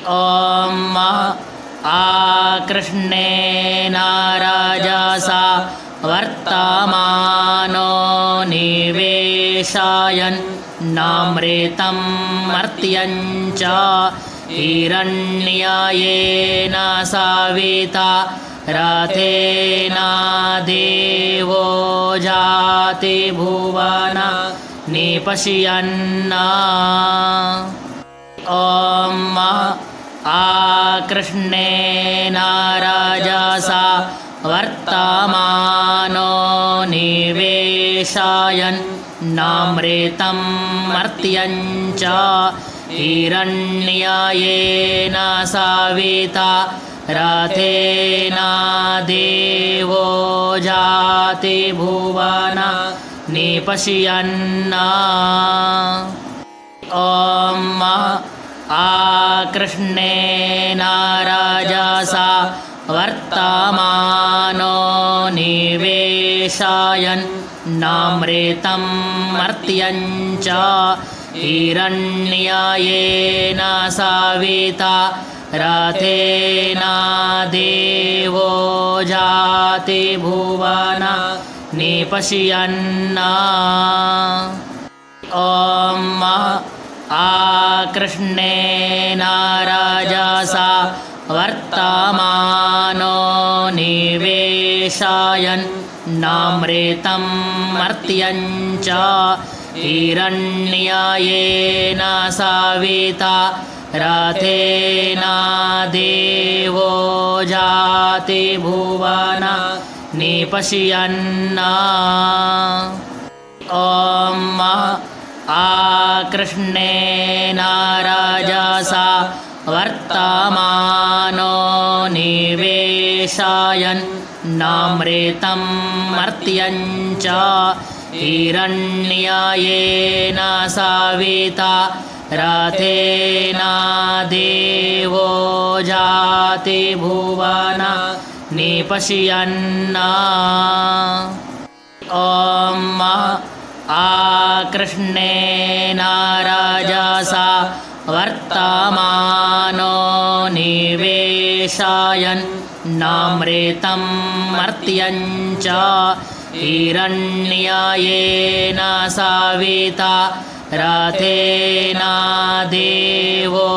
ॐ आकृष्णेन राजसा वर्तमानो निवेशयन् नामृतं मर्त्यं च हिरण्ययेन सविता रथेन देवो जाति भुवन निपश्यन्। ॐ आकृष्णेन राजसा वर्तमानो निवेशयन् नामृतं मर्त्यं च हिरण्ययेन सविता रथेन देवो जाति भुवन निपश्यन्। ॐ आकृष्णेन राजसा वर्तमानो निवेशयन् नामृतं मर्त्यं च हिरण्ययेन सविता रथेन देवो जाति भुवन निपश्यन्। ॐ आकृष्णेन राजसा वर्तमानो निवेशयन् नामृतं मर्त्यं च हिरण्ययेन सविता रथेन देवो जाति भुवन निपश्यन्। ॐ आकृष्णेन राजसा वर्तमानो निवेशयन् नामृतं मर्त्यं च हिरण्ययेन सविता रथेन देवो जाति भुवन निपश्यन्। ॐ आकृष्णेन राजसा वर्तमानो निवेशयन् नामृतं मर्त्यं च हिरण्ययेन सविता रथेन देवो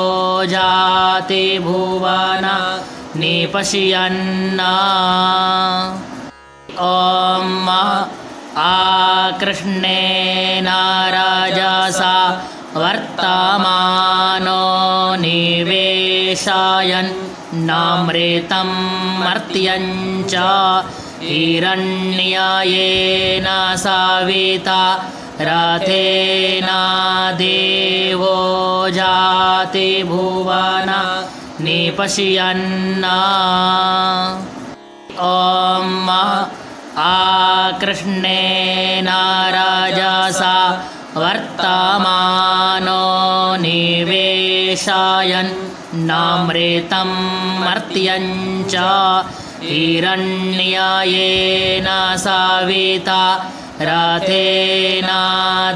जाति भुवन निपश्यन्। ॐ आकृष्णेन राजसा वर्तमानो निवेशयन् नामृतं मर्त्यं च हिरण्ययेन सविता रथेन देवो जाति भुवन निपश्यन्। ॐ आकृष्णेन राजसा वर्तमानो निवेशयन् नामृतं मर्त्यं च हिरण्ययेन सविता रथेन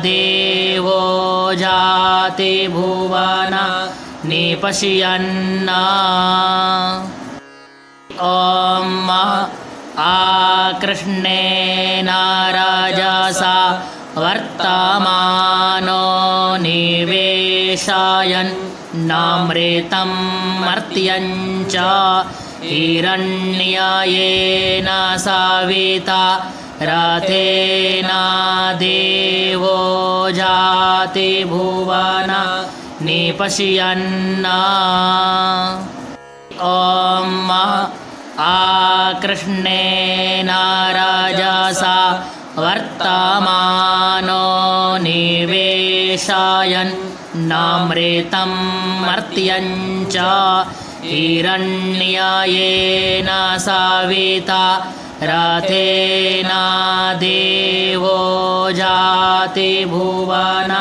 देवो जाति भुवन निपश्यन्। ॐ आकृष्णेन राजसा वर्तमानो निवेशयन् नामृतं मर्त्यं च हिरण्ययेन सविता रथेन देवो जाति भुवन निपश्यन्। ॐ आकृष्णेन राजसा वर्तमानो निवेशयन् नामृतं मर्त्यं च हिरण्ययेन सविता रथेन देवो जाति भुवन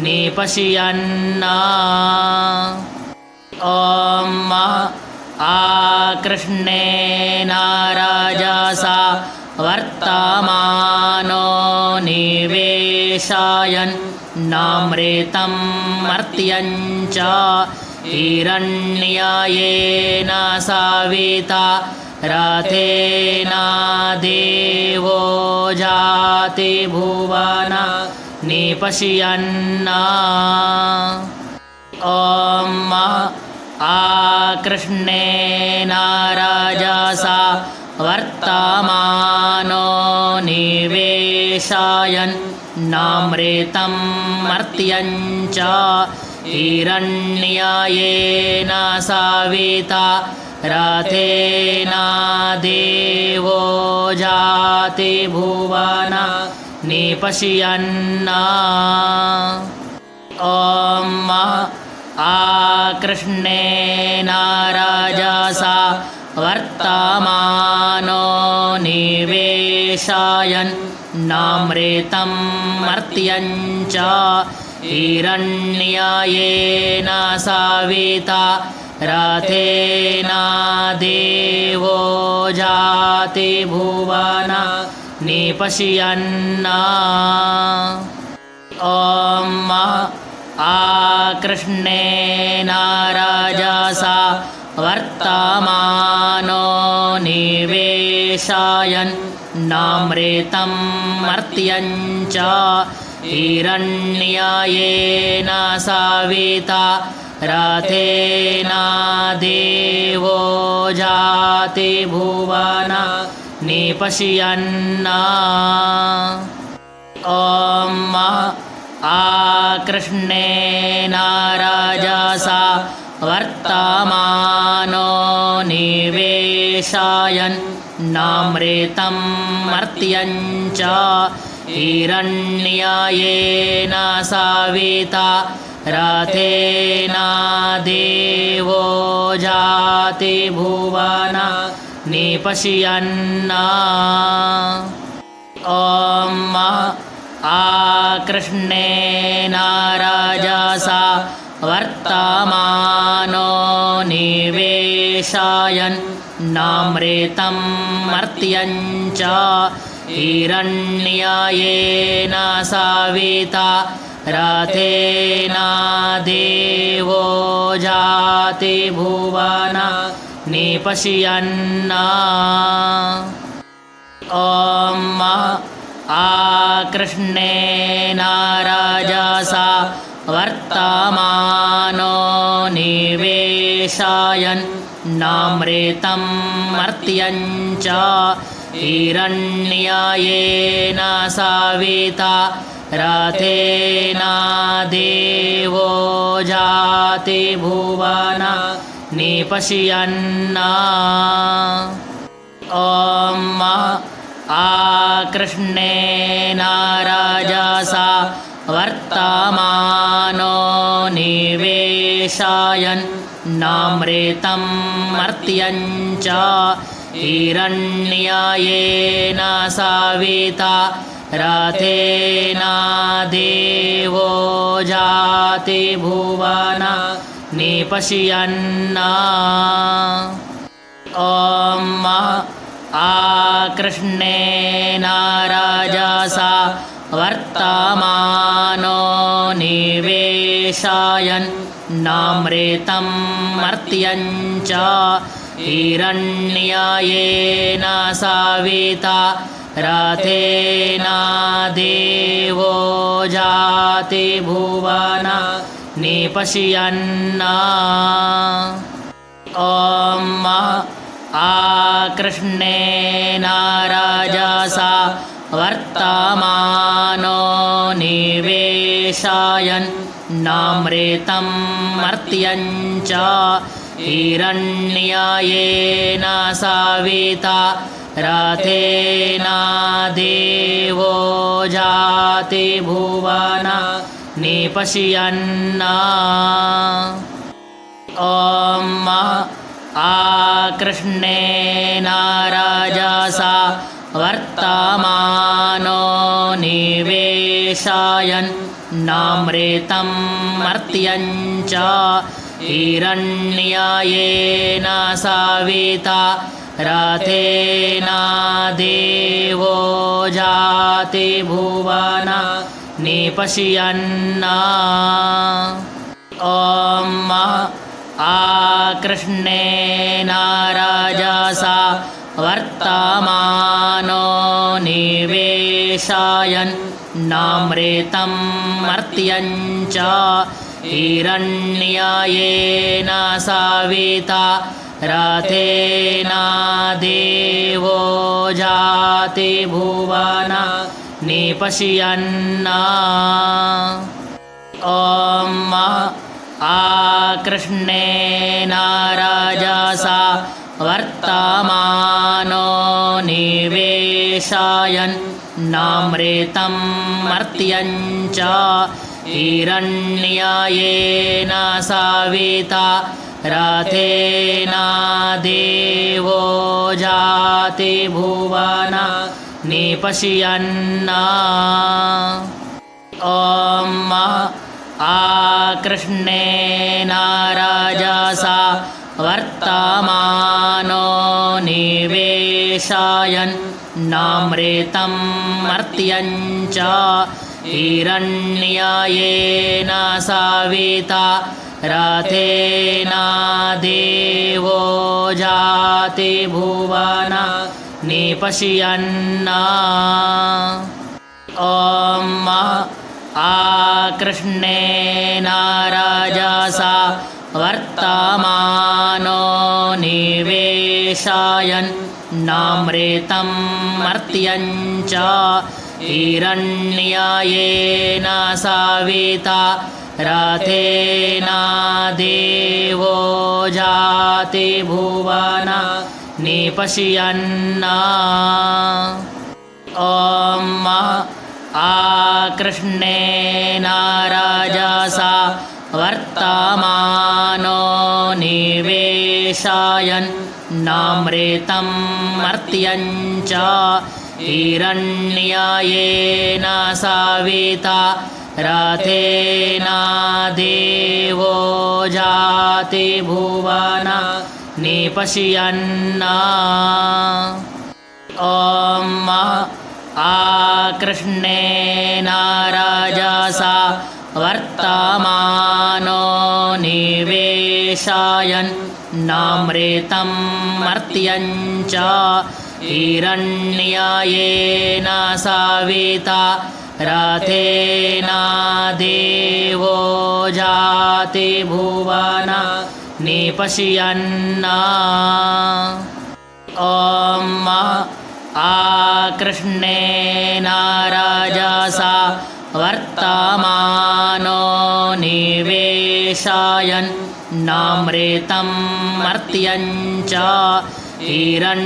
निपश्यन्। ॐ आकृष्णेन राजसा वर्तमानो निवेशयन् नामृतं मर्त्यं च हिरण्ययेन सविता रथेन देवो जाति भुवन निपश्यन् ॐ आकृष्णेन रजसा वर्तमानो निवेशयन् नामृतं मर्त्यं च हिरण्ययेन सविता रथेन देवो जाति भुवन निपश्यन् ॐ आकृष्णेन रजसा वर्तमानो निवेशयन् नामृतं मर्त्यं च हिरण्ययेन सविता रथेन देवो जाति भुवन निपश्यन् ॐ आकृष्णेन रजसा वर्तमानो निवेशयन् नामृतं मर्त्यं च हिरण्ययेन सविता रथेन देवो जाति भुवन निपश्यन् ॐ आकृष्णेन रजसा वर्तमानो निवेशयन् नामृतं मर्त्यं च हिरण्ययेन सविता रथेन देवो जाति भुवन निपश्यन् ॐ आकृष्णेन रजसा वर्तमानो निवेशयन् नामृतं मर्त्यं च हिरण्ययेन सविता रथेन देवो जाति भुवन निपश्यन् ॐ आकृष्णेन रजसा वर्तमानो निवेशयन् नामृतं मर्त्यं च हिरण्ययेन सविता रथेन देवो जाति भुवन निपश्यन् ॐ आकृष्णेन रजसा वर्तमानो निवेशयन् नामृतं मर्त्यं च हिरण्ययेन सविता रथेन देवो जाति भुवन निपश्यन् ॐ आकृष्णेन रजसा वर्तमानो निवेशयन् नामृतं मर्त्यं च हिरण्ययेन सविता रथेन देवो जाति भुवन निपश्यन् ॐ आकृष्णेन रजसा वर्तमानो निवेशयन् नामृतं मर्त्यं च हिरण्ययेन सविता रथेन देवो जाति भुवन निपश्यन् ॐ आकृष्णेन रजसा वर्तमानो निवेशयन् नामृतं मर्त्यं च हिरण्ययेन सविता रथेन देवो जाति भुवन निपश्यन् ॐ आकृष्णेन राजसा वर्तमानो निवेशयन् नामृतं मर्त्यं च हिरण्ययेन सविता रथेन देवो जाति भुवन निपश्यन् ॐ आकृष्णेन राजसा वर्तमानो निवेशयन् नामृतं मर्त्यं च हिरण्ययेन सविता रथेन देवो जाति भुवन निपश्यन् ॐ आकृष्णेन राजसा वर्तमानो निवेशयन् नामृतं मर्त्यं च हिरण्ययेन सविता रथेन देवो जाति भुवन निपश्यन् ॐ आकृष्णेन राजसा वर्तमानो निवेशयन् नामृतं मर्त्यं च हिरण्ययेन सविता रथेन देवो जाति भुवन निपश्यन् ॐ आकृष्णेन राजसा वर्तमानो निवेशयन् नामृतं मर्त्यं च हिरण्ययेन सविता रथेन देवो जाति भुवन निपश्यन् ॐ आकृष्णेन राजसा वर्तमानो निवेशयन् नामृतं मर्त्यं च हिरण्ययेन सविता रथेन देवो जाति भुवन निपश्यन् ॐ आकृष्णेन राजसा वर्तमानो निवेशयन् नामृतं मर्त्यं च हिरण्ययेन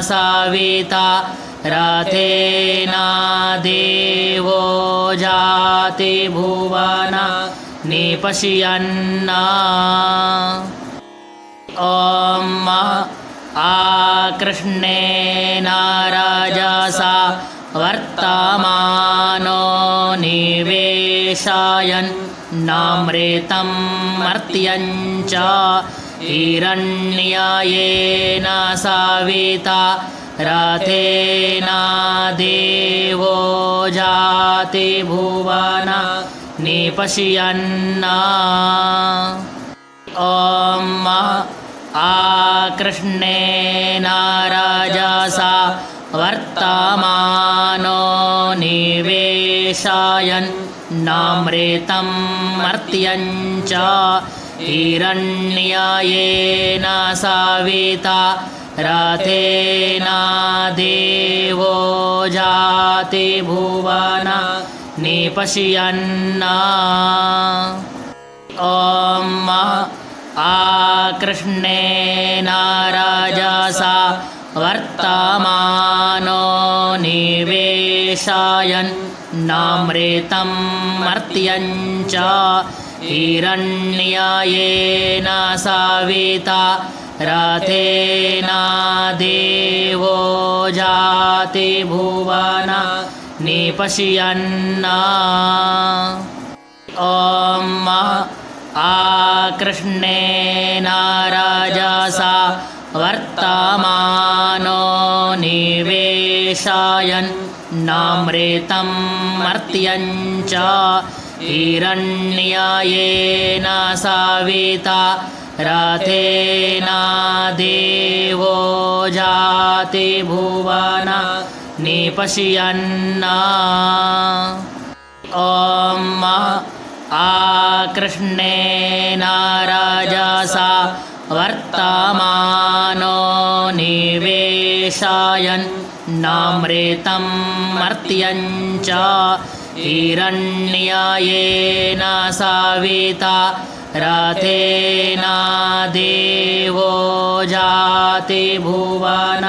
सविता रथेन देवो जाति भुवन निपश्यन् ॐ आकृष्णेन राजसा वर्तमानो निवेशयन् नामृतं मर्त्यं च हिरण्ययेन सविता रथेन देवो जाति भुवन निपश्यन् ॐ आकृष्णेन राजसा वर्तमानो निवेशयन् नामृतं मर्त्यं च हिरण्ययेन सविता रथेन देवो जाति भुवन निपश्यन् ॐ आकृष्णेन राजसा वर्तमानो निवेशयन् नामृतं मर्त्यं च हिरण्ययेन सविता रथेन देवो जाति भुवन निपश्यन् ॐ आकृष्णेन राजसा वर्तमानो निवेशयन् नामृतं मर्त्यं च हिरण्यायेन साविता रथेन देवो जाति भुवन निपश्यन् ॐ आकृष्णेन रजसा वर्तमानो निवेशयन् नामृतं मर्त्यं च हिरण्यायेन साविता रथेन देवो जाति भुवन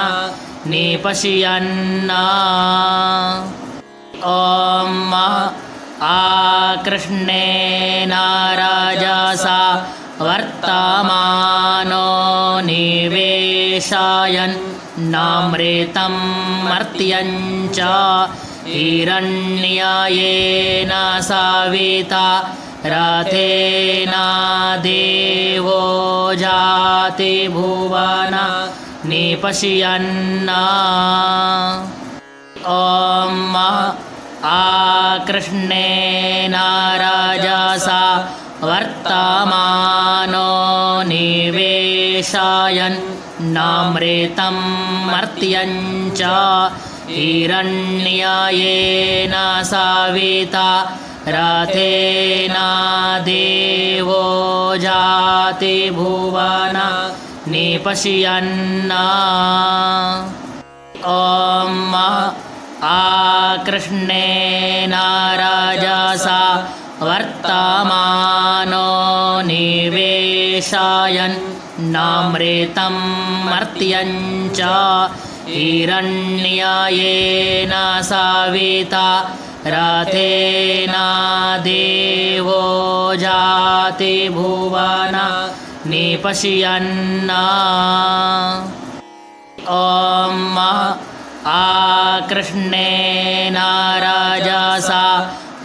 निपश्यन् ॐ आकृष्णेन रजसा वर्तमानो निवेशयन् नामृतं मर्त्यं च हिरण्यायेन साविता रथेन देवो जाति भुवन निपश्यन् ॐ आकृष्णेन रजसा वर्तमानो निवेशयन् नामृतं मर्त्यं च हिरण्यायेन साविता रथेन देवो जाति भुवन निपश्यन् ॐ आकृष्णेन रजसा वर्तमानो निवेशयन् नामृतं मर्त्यं च हिरण्यायेन साविता रथेन देवो जाति भुवन निपश्यन् ॐ आकृष्णेन रजसा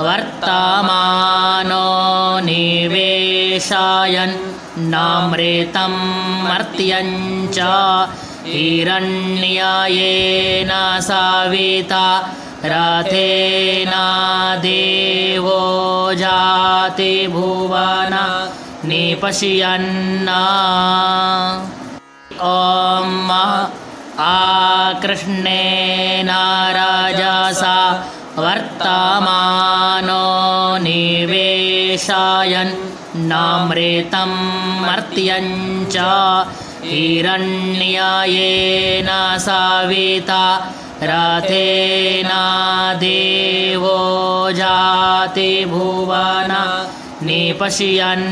वर्तमानो निवेशयन् नामृतं मर्त्यं च हिरण्यायेन साविता रथेन देवो जाति भुवन निपश्यन् ॐ आकृष्णेन रजसा वर्तमानो निवेशयन् नामृतं मर्त्यं च हिरण्यायेन साविता रथेन देवो जाति भुवन निपश्यन्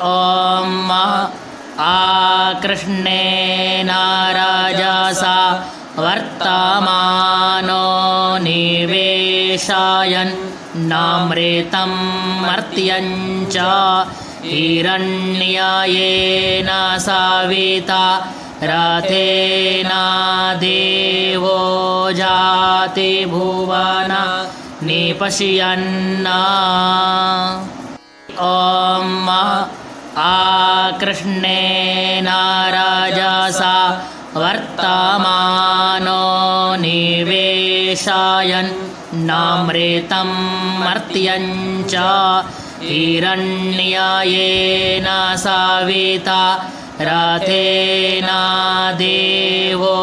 ॐ आकृष्णेन रजसा वर्तमानो निवेशयन् नामृतं मर्त्यं च हिरण्यायेन साविता रथेन देवो जाति भुवन निपश्यन् ॐ आकृष्णेन रजसा वर्तमानो निवेशयन् नामृतं मर्त्यं च हिरण्यायेन साविता रथेन देवो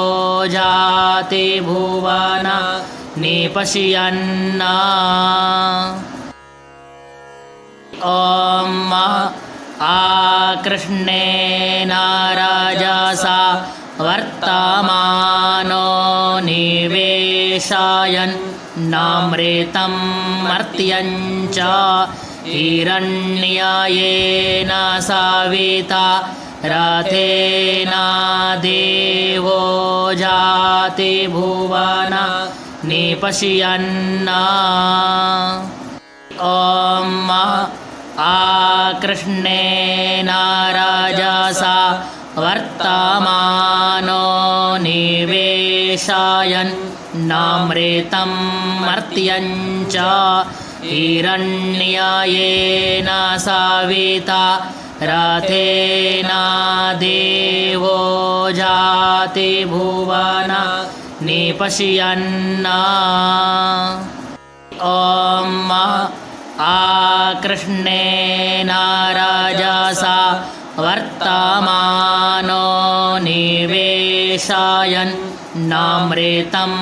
जाति भुवन निपश्यन् ॐ आकृष्णेन रजसा वर्तमानो निवेशयन् नामृतं मर्त्यं च हिरण्यायेन साविता रथेन देवो जाति भुवन निपश्यन् ॐ आकृष्णेन रजसा वर्तमानो निवेशयन् नामृतं मर्त्यं च हिरण्यायेन साविता रथेन देवो जाति भुवन निपश्यन् ॐ आकृष्णेन राजसा वर्तमानो निवेशयन् नामृतं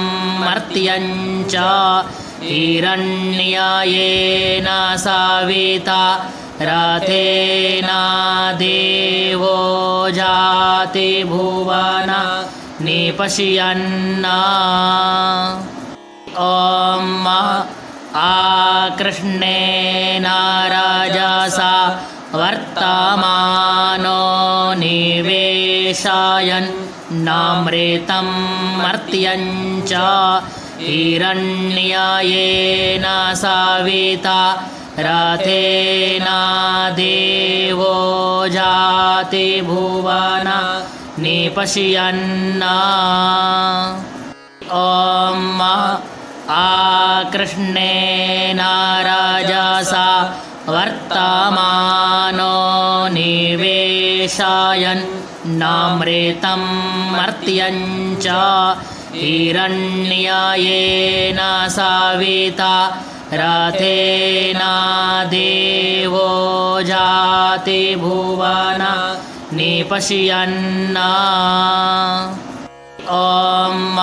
मर्त्यं च हिरण्ययेन सविता रथेन देवो जाति भुवन निपश्यन् ॐ आकृष्णेन राजसा वर्तमानो निवेशयन् नामृतं मर्त्यं च हिरण्ययेन सविता रथेन देवो जाति भुवन निपश्यन् ॐ आकृष्णेन राजसा वर्तमानो निवेशयन् नामृतं मर्त्यं च हिरण्ययेन सविता रथेन देवो जाति भुवन निपश्यन् ॐ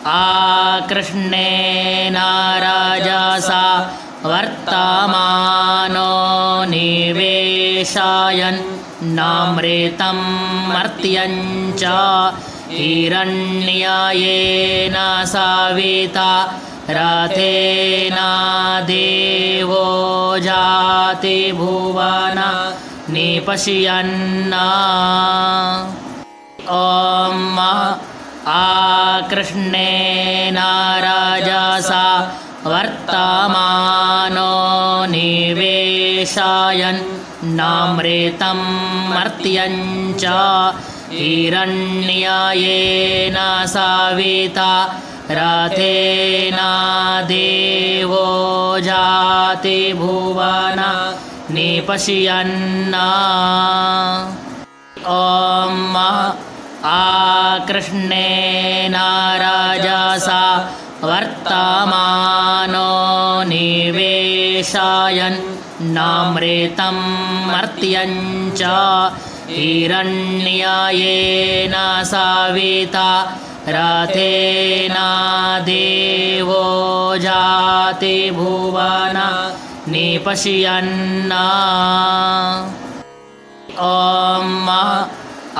आकृष्णेन राजसा वर्तमानो निवेशयन् नामृतं मर्त्यं च हिरण्ययेन सविता रथेन देवो जाति भुवन निपश्यन् ॐ आकृष्णेन राजसा वर्तमानो निवेशयन् नामृतं मर्त्यं च हिरण्ययेन सविता रथेन देवो जाति भुवन निपश्यन् ॐ आकृष्णेन राजसा वर्तमानो निवेशयन् नामृतं मर्त्यं च हिरण्ययेन सविता रथेन देवो जाति भुवन निपश्यन् ॐ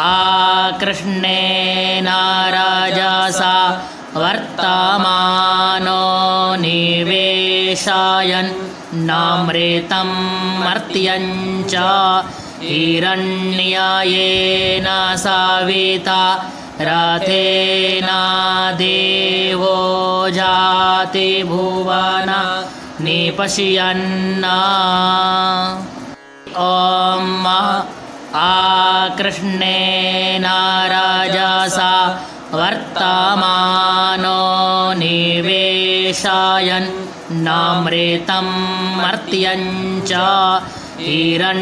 आकृष्णेन राजसा वर्तमानो निवेशयन् नामृतं मर्त्यं च हिरण्ययेन सविता रथेन देवो जाति भुवन निपश्यन् ॐ आकृष्णेन राजसा वर्तमानो निवेशयन् नामृतं मर्त्यं च हिरण्ययेन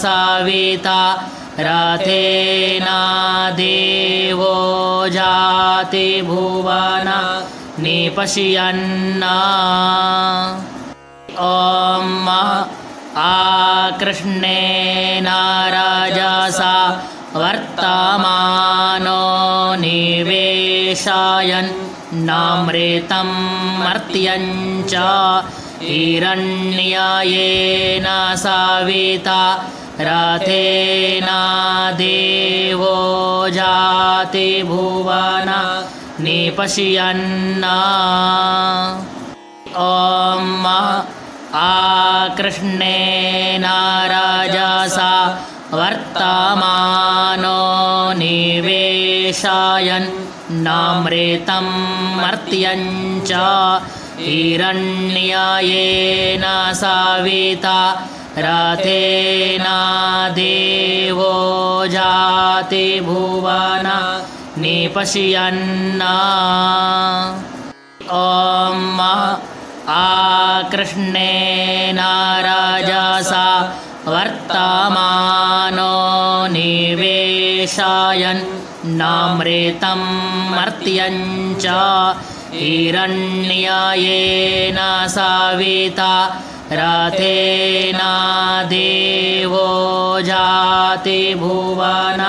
सविता रथेन देवो जाति भुवन निपश्यन् ॐ आकृष्णेन राजसा वर्तमानो निवेशयन् नामृतं मर्त्यं च हिरण्ययेन सविता रथेन देवो जाति भुवन निपश्यन् ॐ आकृष्णेन राजसा वर्तमानो निवेशयन् नामृतं मर्त्यं च हिरण्ययेन सविता रथेन देवो जाति भुवन निपश्यन् ॐ आकृष्णेन राजसा वर्तमानो निवेशयन् नामृतं मर्त्यं च हिरण्ययेन सविता रथेन देवो जाति भुवन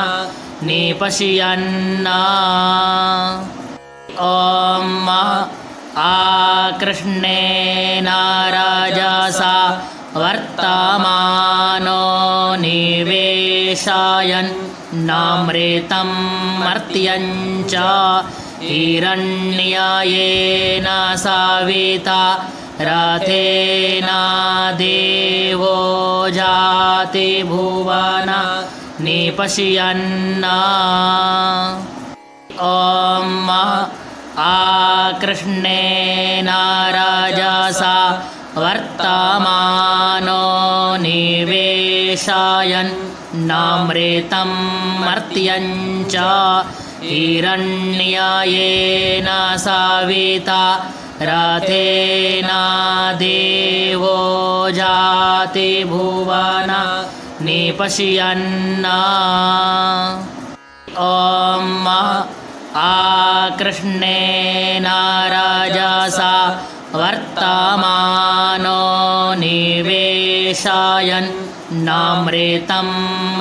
निपश्यन् ॐ आकृष्णेन रजसा वर्तमानो निवेशयन् नामृतं मर्त्यं च हिरण्ययेन सविता रथेन देवो जाति भुवन निपश्यन् ॐ आकृष्णेन रजसा वर्तमानो निवेशयन् नामृतं मर्त्यं च हिरण्ययेन सविता रथेन देवो जाति भुवन निपश्यन् ॐ आकृष्णेन रजसा वर्तमानो निवेशयन् नामृतं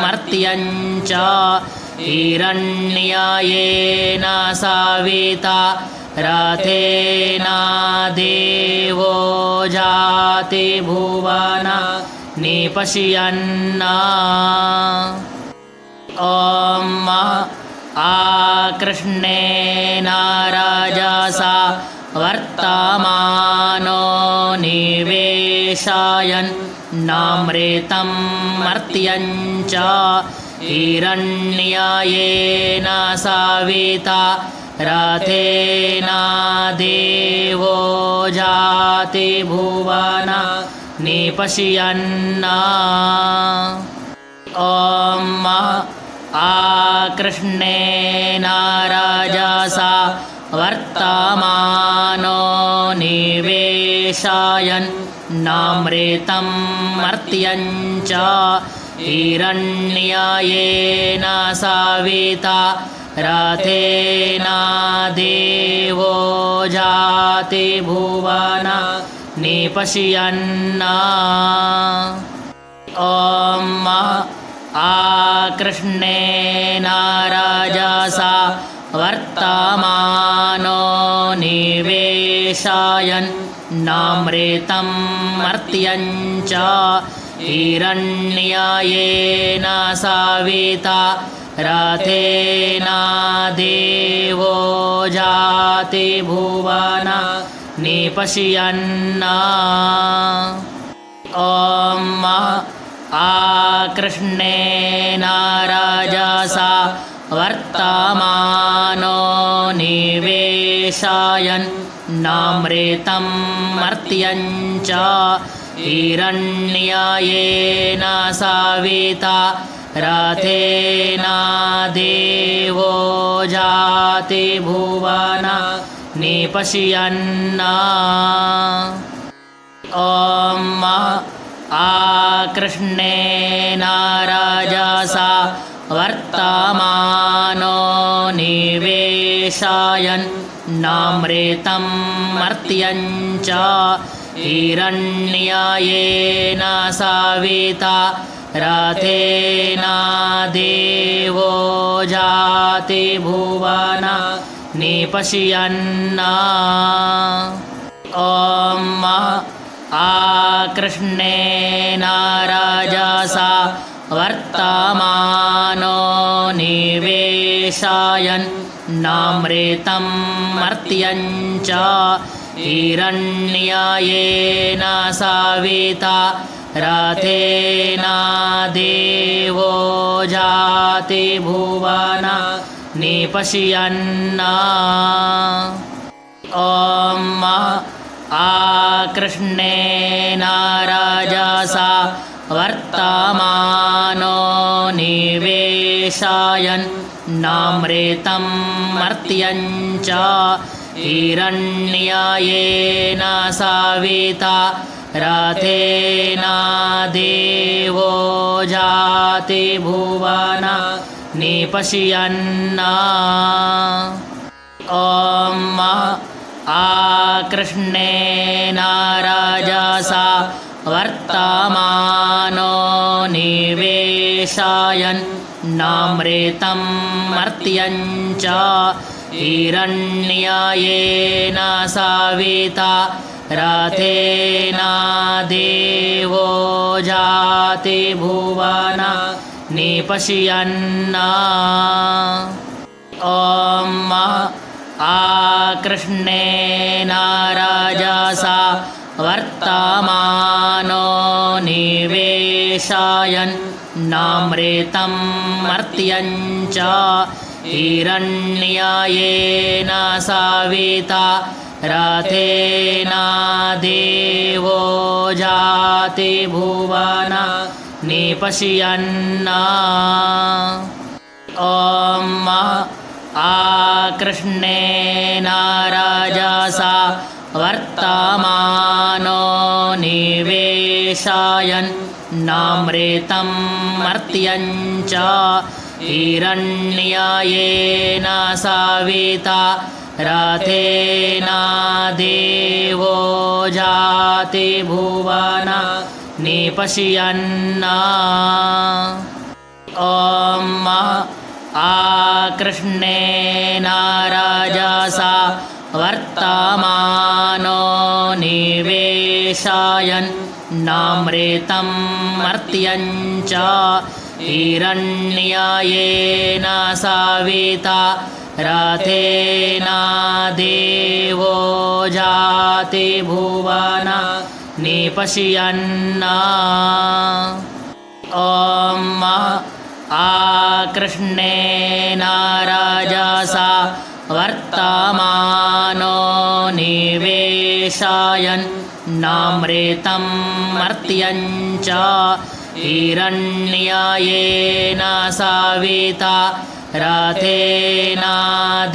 मर्त्यं च हिरण्ययेन सविता रथेन देवो जाति भुवन निपश्यन् ॐ आकृष्णेन रजसा वर्तमानो निवेशयन् नामृतं मर्त्यं च हिरण्ययेन सविता रथेन देवो जाति भुवन निपश्यन् ॐ आकृष्णेन रजसा वर्तमानो निवेशयन् नामृतं मर्त्यं च हिरण्ययेन सविता रथेन देवो जाति भुवन निपश्यन् ॐ आकृष्णेन रजसा वर्तमानो निवेशयन् नामृतं मर्त्यं च हिरण्ययेन सविता रथेन देवो जाति भुवन निपश्यन् ॐ आकृष्णेन रजसा वर्तमानो निवेशयन् नामृतं मर्त्यं च हिरण्ययेन सविता रथेन देवो जाति भुवन निपश्यन् ॐ आकृष्णेन रजसा वर्तमानो निवेशयन् नामृतं मर्त्यं च हिरण्ययेन सविता रथेन देवो जाति भुवन निपश्यन् ॐ आकृष्णेन रजसा वर्तमानो निवेशयन् नामृतं मर्त्यं च हिरण्ययेन सविता रथेन देवो जाति भुवन निपश्यन् ॐ आकृष्णेन रजसा वर्तमानो निवेशयन् नामृतं मर्त्यं च हिरण्ययेन सविता रथेन देवो जाति भुवन निपश्यन् ॐ आकृष्णेन राजसा वर्तमानो निवेशयन् नामृतं मर्त्यं च हिरण्ययेन सविता रथेन देवो जाति भुवन निपश्यन् ॐ आकृष्णेन राजसा वर्तमानो निवेशयन् नामृतं मर्त्यं च हिरण्ययेन सविता रथेन देवो जाति भुवन निपश्यन् ॐ आकृष्णेन राजसा वर्तमानो निवेशयन् नामृतं मर्त्यं च हिरण्ययेन सविता रथेन देवो जाति भुवन निपश्यन् ॐ आकृष्णेन राजसा वर्तमानो निवेशयन् नामृतं मर्त्यं च हिरण्ययेन सविता रथेन देवो जाति भुवन निपश्यन् ॐ आकृष्णेन राजसा वर्तमानो निवेशयन् नामृतं मर्त्यं च हिरण्ययेन सविता रथेन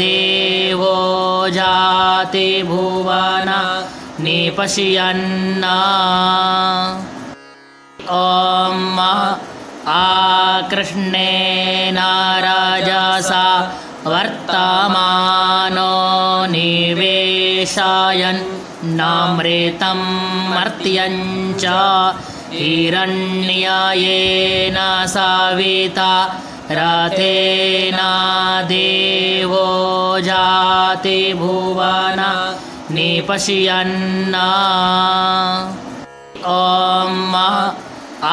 देवो जाति भुवन निपश्यन् ॐ आकृष्णेन राजसा वर्तमानो निवेशयन् नामृतं मर्त्यं च हिरण्ययेन सविता रथेन देवो जाति भुवन निपश्यन् ॐ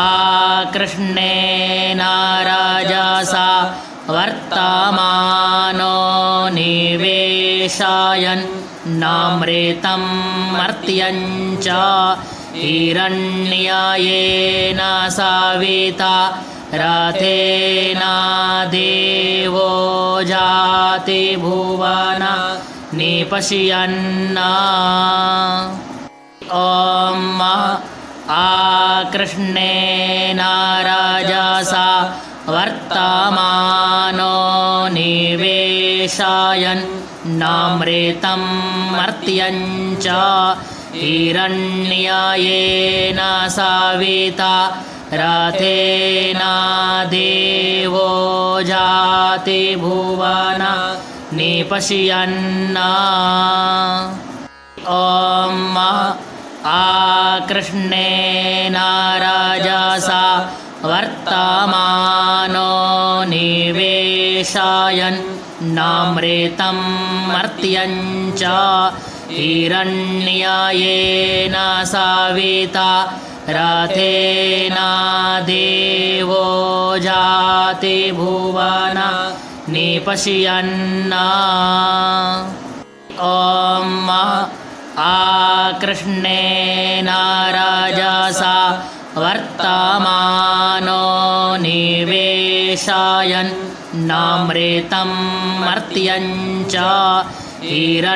आकृष्णेन राजसा वर्तमानो निवेशयन् नामृतं मर्त्यं च हिरण्ययेन सविता रथेन देवो जाति भुवन निपश्यन् ॐ आकृष्णेन राजसा वर्तमानो निवेशयन् नामृतं मर्त्यं च हिरण्ययेन सविता रथेन देवो जाति भुवन निपश्यन् ॐ आकृष्णेन राजसा वर्तमानो निवेशयन् नामृतं मर्त्यं च हिरण्ययेन सविता रथेन देवो जाति भुवन निपश्यन् ॐ आकृष्णेन राजसा वर्तमानो निवेशयन् नामृतं मर्त्यं च हिरण्ययेन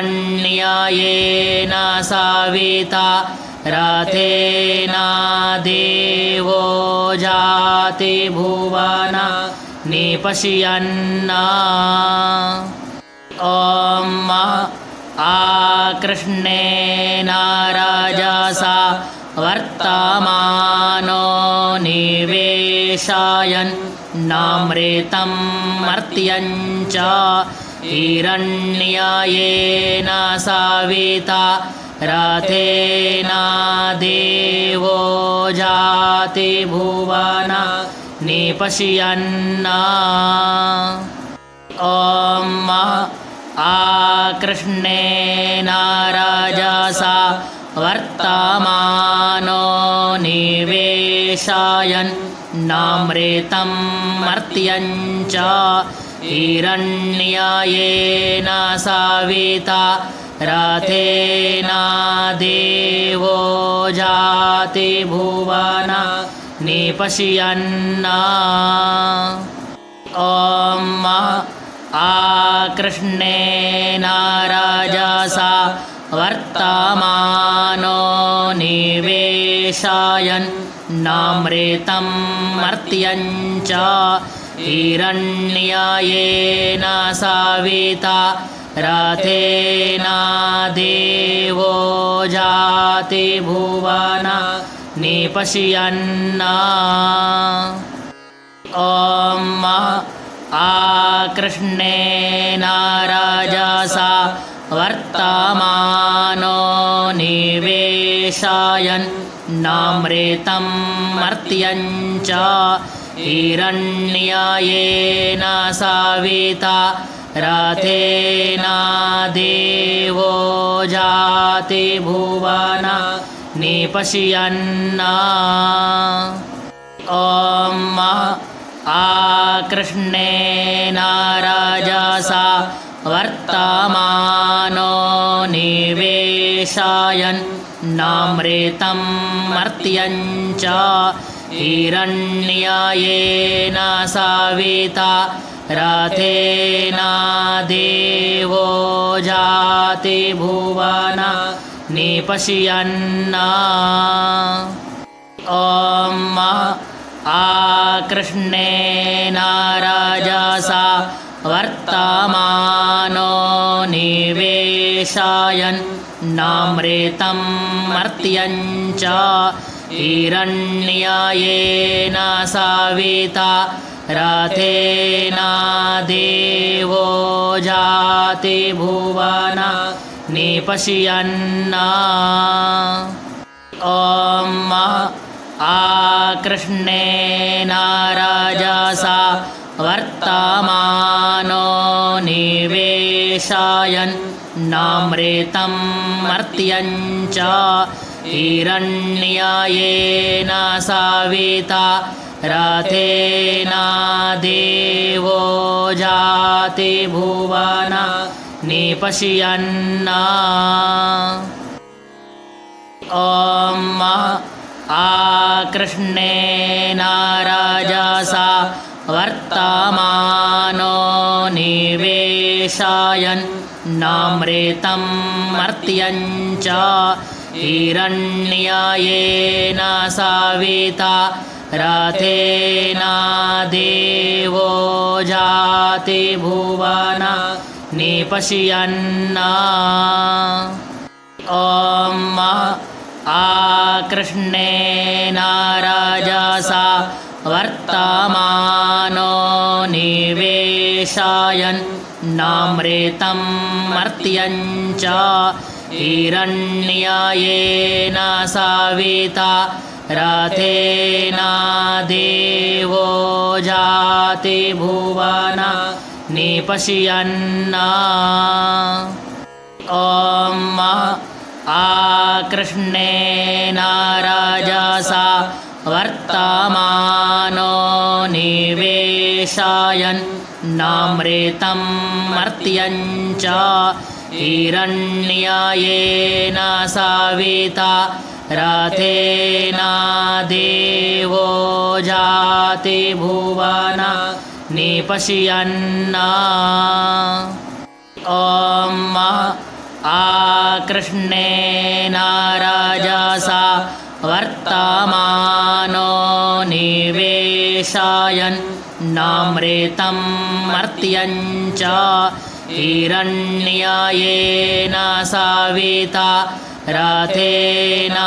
सविता रथेन देवो जाति भुवन निपश्यन् ॐ आकृष्णेन राजसा वर्तमानो निवेशयन् नामृतं मर्त्यं च हिरण्ययेन सविता रथेन देवो जाति भुवन निपश्यन् ॐ आकृष्णेन रजसा वर्तमानो निवेशयन् नामृतं मर्त्यं च हिरण्ययेन सविता रथेन देवो जाति भुवन निपश्यन् ॐ आकृष्णेन रजसा वर्तमानो निवेशयन् नामृतं मर्त्यं च हिरण्ययेन सविता रथेन देवो जाति भुवन निपश्यन् ॐ आकृष्णेन रजसा वर्तमानो निवेशयन् नामृतं मर्त्यं च हिरण्ययेन सविता रथेन देवो जाति भुवन निपश्यन् ॐ आकृष्णेन रजसा वर्तमानो निवेशयन् नामृतं मर्त्यं च हिरण्ययेन सविता रथेन देवो जाति भुवन निपश्यन् ॐ आकृष्णेन रजसा वर्तमानो निवेशयन् नामृतं मर्त्यं च हिरण्ययेन सविता रथेन देवो जाति भुवन निपश्यन् ॐ आकृष्णेन रजसा वर्तमानो निवेशयन् नामृतं मर्त्यं च हिरण्ययेन सविता रथेन देवो जाति भुवन निपश्यन् ॐ आकृष्णेन रजसा वर्तमानो निवेशयन् नामृतं मर्त्यं च हिरण्ययेन सविता रथेन देवो जाति भुवन निपश्यन् ॐ आकृष्णेन रजसा वर्तमानो निवेशयन् नामृतं मर्त्यं च हिरण्ययेन सविता रथेन देवो जाति भुवन निपश्यन् ॐ आकृष्णेन रजसा वर्तमानो निवेशयन् नामृतं मर्त्यं च हिरण्ययेन सविता रथेन देवो जाति भुवन निपश्यन् ॐ आकृष्णेन रजसा वर्तमानो निवेशयन् नामृतं मर्त्यं च हिरण्ययेन सविता रथेन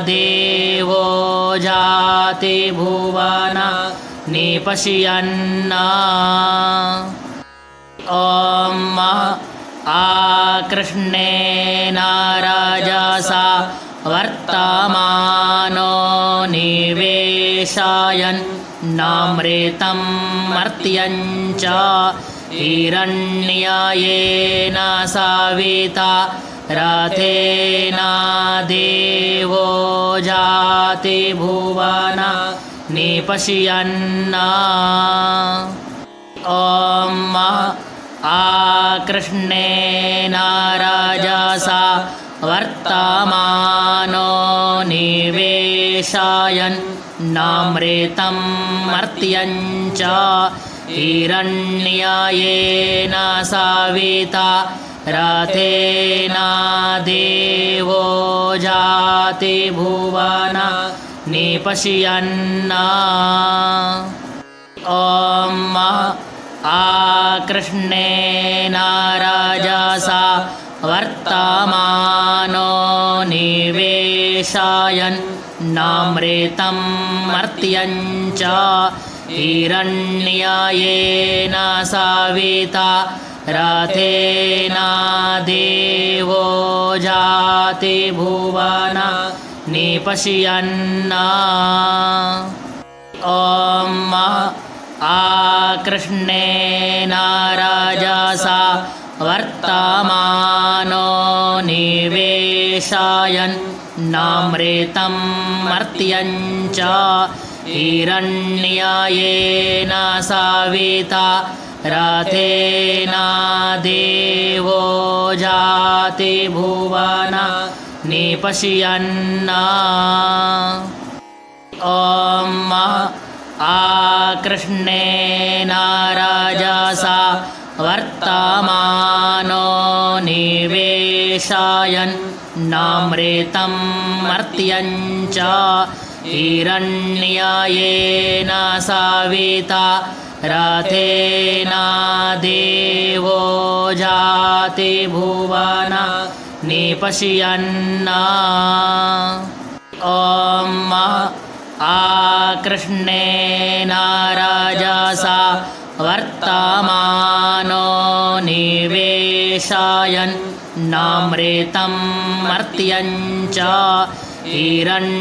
देवो जाति भुवन निपश्यन् ॐ आकृष्णेन राजसा वर्तमानो निवेशयन् नामृतं मर्त्यं च हिरण्ययेन सविता रथेन देवो जाति भुवन निपश्यन् ॐ आकृष्णेन राजसा वर्तमानो निवेशयन् नामृतं मर्त्यं च हिरण्ययेन सविता रथेन देवो जाति भुवन निपश्यन् ॐ आकृष्णेन राजसा वर्तमानो निवेशयन् नामृतं मर्त्यं च हिरण्ययेन सविता रथेन देवो जाति भुवन निपश्यन् ॐ आकृष्णेन राजसा वर्तमानो निवेशयन् नामृतं मर्त्यं च हिरण्ययेन सविता रथेन देवो जाति भुवन निपश्यन् ॐ आकृष्णेन राजसा वर्तमानो निवेशयन् नामृतं मर्त्यं च हिरण्ययेन सविता रथेन देवो जाति भुवन निपश्यन् ॐ आकृष्णेन राजसा वर्तमानो निवेशयन् नामृतं मर्त्यं च हिरण्ययेन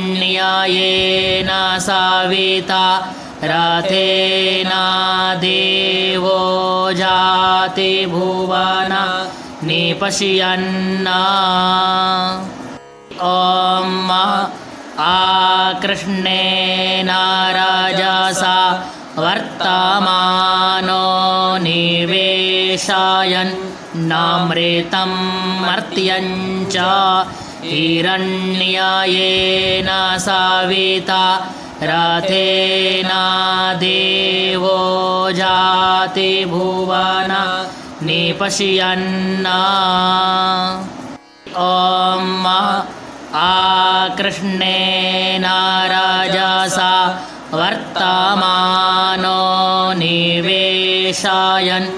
सविता रथेन देवो जाति भुवन निपश्यन् ॐ आकृष्णेन राजसा वर्तमानो निवेशयन् नामृतं मर्त्यं च हिरण्ययेन सविता रथेन देवो जाति भुवन निपश्यन् ॐ आकृष्णेन राजसा वर्तमानो निवेशयन्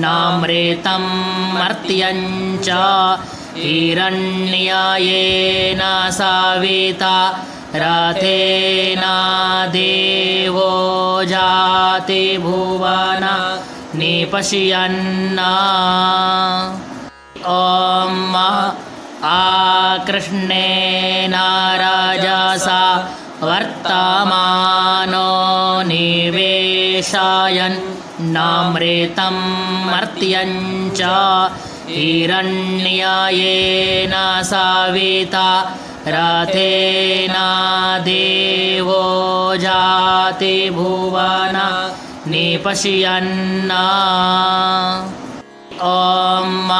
नामृतं मर्त्यं च हिरण्ययेन सविता रथेन देवो जाति भुवन निपश्यन् ॐ आकृष्णेन राजसा वर्तमानो निवेशयन् नामृतं मर्त्यं च हिरण्ययेन सविता रथेन देवो जाति भुवन निपश्यन् ॐ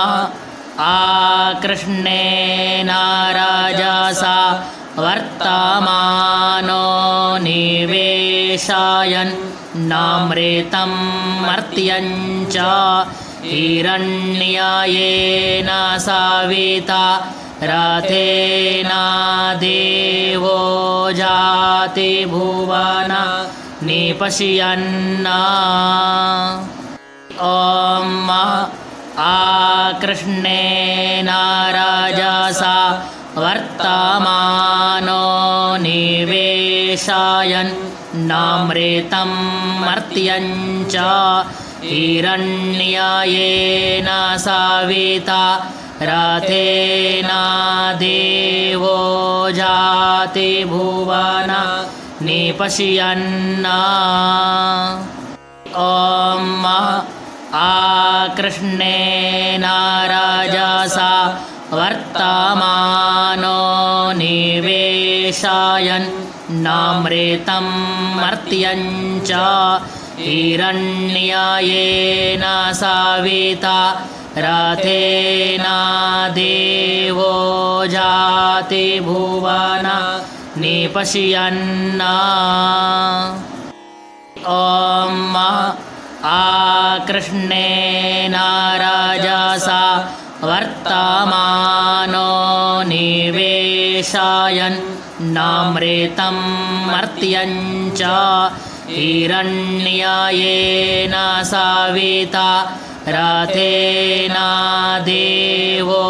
आकृष्णेन राजसा वर्तमानो निवेशयन् नामृतं मर्त्यं च हिरण्ययेन सविता रथेन देवो जाति भुवन निपश्यन् ॐ आकृष्णेन राजसा वर्तमानो निवेशयन् नामृतं मर्त्यं च हिरण्ययेन सविता रथेन देवो जाति भुवन निपश्यन् ॐ आकृष्णेन रजसा वर्तमानो निवेशयन् नामृतं मर्त्यं च हिरण्ययेन सविता रथेन देवो जाति भुवन निपश्यन् ॐ आकृष्णेन रजसा वर्तमानो निवेशयन् नामृतं मर्त्यं च हिरण्ययेन सविता रथेन देवो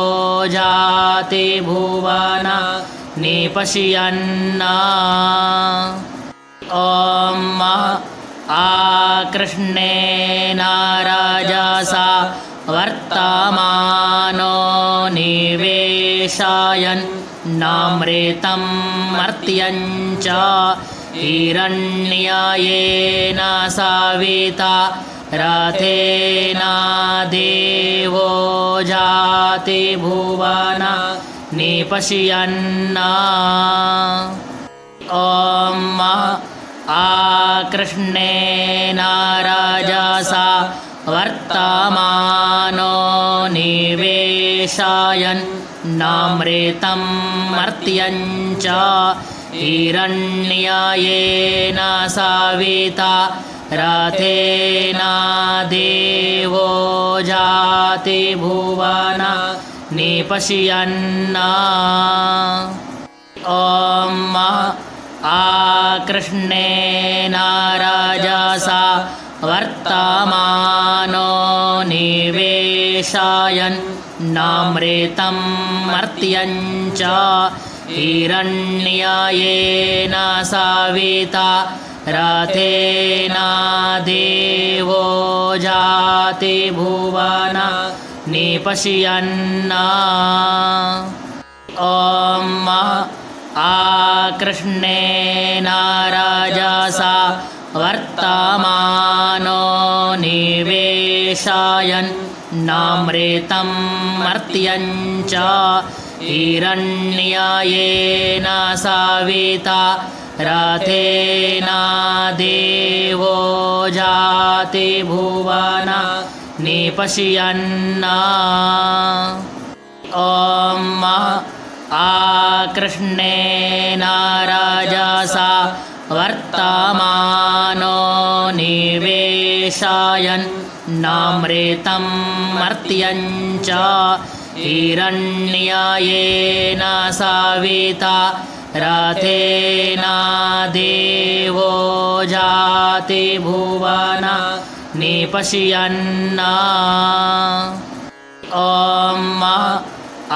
जाति भुवन निपश्यन् ॐ आकृष्णेन रजसा वर्तमानो निवेशयन् नामृतं मर्त्यं च हिरण्ययेन सविता रथेन देवो जाति भुवन निपश्यन् ॐ आकृष्णेन रजसा वर्तमानो निवेशयन् नामृतं मर्त्यं च हिरण्ययेन सविता रथेन देवो जाति भुवन निपश्यन् ॐ आकृष्णेन रजसा वर्तमानो निवेशयन् नामृतं मर्त्यं च हिरण्ययेन सविता रथेन देवो जाति भुवन निपश्यन् ॐ आकृष्णेन रजसा वर्तमानो निवेशयन् नामृतं मर्त्यं च हिरण्ययेन सविता रथेन देवो जाति भुवन निपश्यन् ॐ आकृष्णेन रजसा वर्तमानो निवेशयन् नामृतं मर्त्यं च हिरण्ययेन सविता रथेन देवो जाति भुवन निपश्यन् ॐ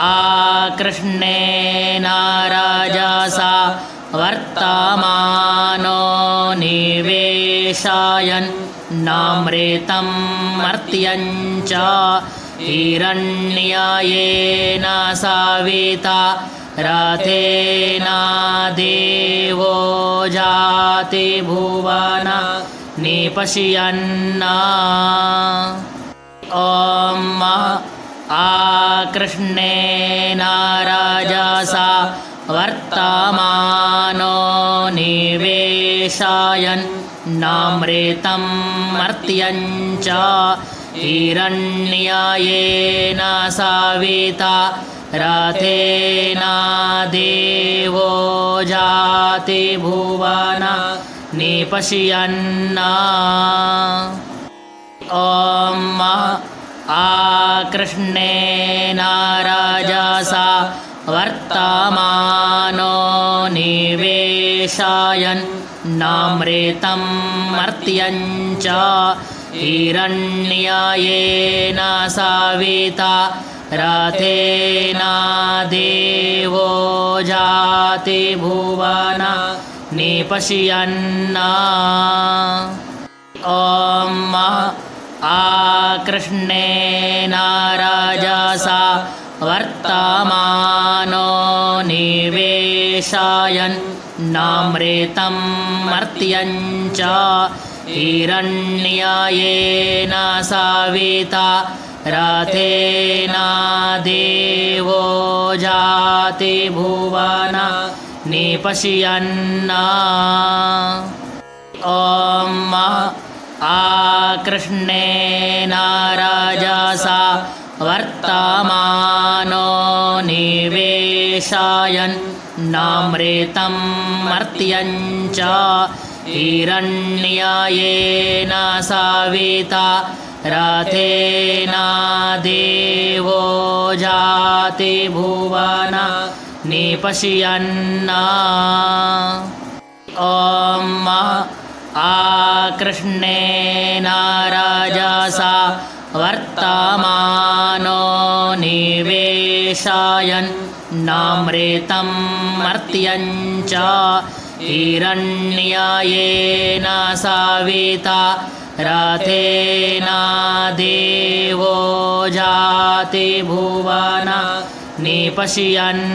आकृष्णेन रजसा वर्तमानो निवेशयन् नामृतं मर्त्यं च हिरण्ययेन सविता रथेन देवो जाति भुवन निपश्यन् ॐ आकृष्णेन रजसा वर्तमानो निवेशयन् नामृतं मर्त्यं च हिरण्ययेन सविता रथेन देवो जाति भुवन निपश्यन् ॐ आकृष्णेन रजसा वर्तमानो निवेशयन् नामृतं मर्त्यं च हिरण्ययेन सविता रथेन देवो जाति भुवन निपश्यन् ॐ कृष्णेन राजसा वर्तमानो निवेशयन् नामृतं मर्त्यं च हिरण्ययेन सविता रथेन देवो जाति भुवन निपश्यन् ॐ कृष्णेन राजसा वर्तमानो निवेशयन् नामृतं मर्त्यं च हिरण्ययेन सविता रथेन देवो जाति भुवन निपश्यन् ॐ कृष्णेन राजसा वर्तमानो निवेशयन् नामृतं मर्त्यं च हिरण्ययेन सविता रथेन देवो जाति भुवन निपश्यन्